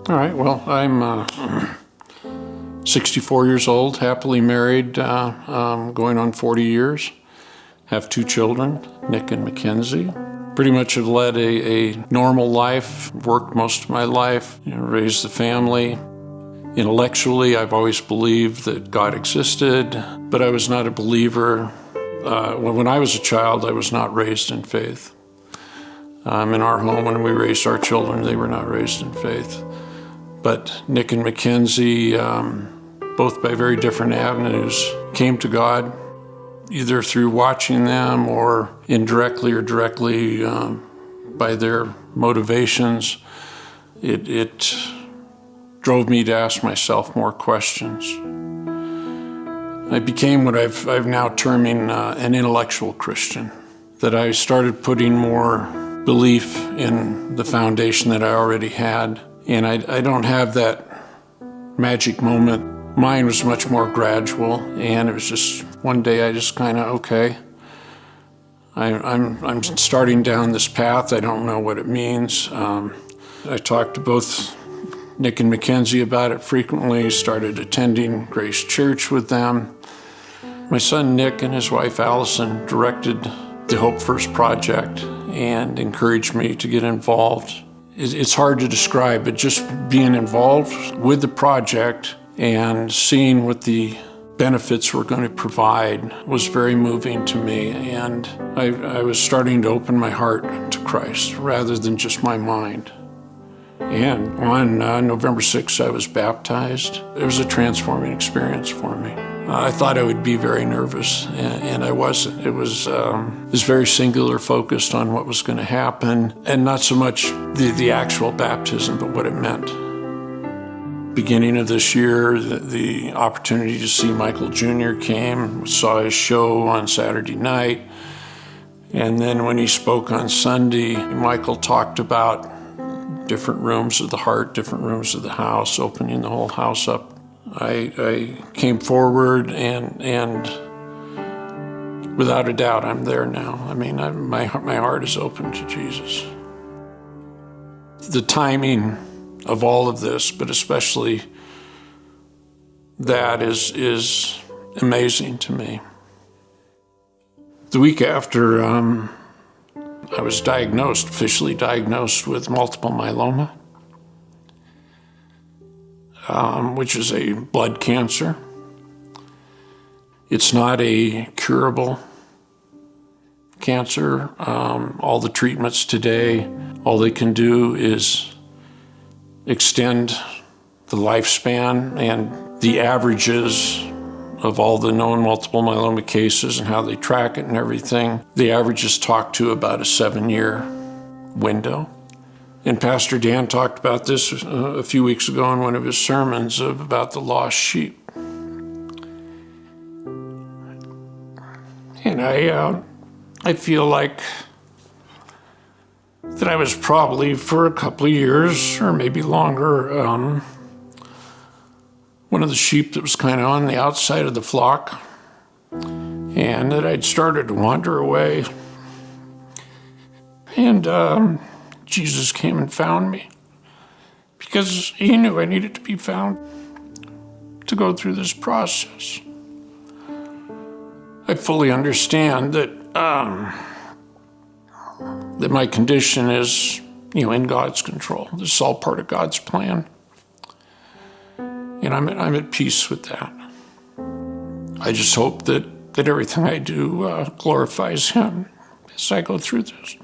All right, well, I'm 64 years old, happily married, going on 40 years. Have 2 children, Nick and Mackenzie. Pretty much have led a normal life, worked most of my life, raised the family. Intellectually, I've always believed that God existed, but I was not a believer. When I was a child, I was not raised in faith. In our home, when we raised our children, they were not raised in faith. But Nick and Mackenzie, both by very different avenues, came to God, either through watching them or indirectly or directly by their motivations. It drove me to ask myself more questions. I became what I've now terming an intellectual Christian, that I started putting more belief in the foundation that I already had. And I don't have that magic moment. Mine was much more gradual, and it was just one day I just kind of, okay, I'm starting down this path. I don't know what it means. I talked to both Nick and Mackenzie about it frequently, started attending Grace Church with them. My son Nick and his wife Allison directed the Hope First project and encouraged me to get involved. It's hard to describe, but just being involved with the project and seeing what the benefits were going to provide was very moving to me. And I was starting to open my heart to Christ rather than just my mind. And on November 6th, I was baptized. It was a transforming experience for me. I thought I would be very nervous, and I wasn't. It was very singular focused on what was going to happen, and not so much the actual baptism, but what it meant. Beginning of this year, the opportunity to see Michael Jr. came, saw his show on Saturday night, and then when he spoke on Sunday, Michael talked about different rooms of the heart, different rooms of the house, opening the whole house up. I came forward and without a doubt, I'm there now. I mean, my heart is open to Jesus. The timing of all of this, but especially that is amazing to me. The week after I was officially diagnosed with multiple myeloma, which is a blood cancer. It's not a curable cancer. All the treatments today, all they can do is extend the lifespan, and the averages of all the known multiple myeloma cases and how they track it and everything, the averages talk to about a 7-year window. And Pastor Dan talked about this a few weeks ago in one of his sermons about the lost sheep. And I feel like that I was probably for a couple of years or maybe longer one of the sheep that was kind of on the outside of the flock, and that I'd started to wander away. And Jesus came and found me because he knew I needed to be found to go through this process. I fully understand that that my condition is, in God's control. This is all part of God's plan. And I'm at peace with that. I just hope that everything I do glorifies him as I go through this.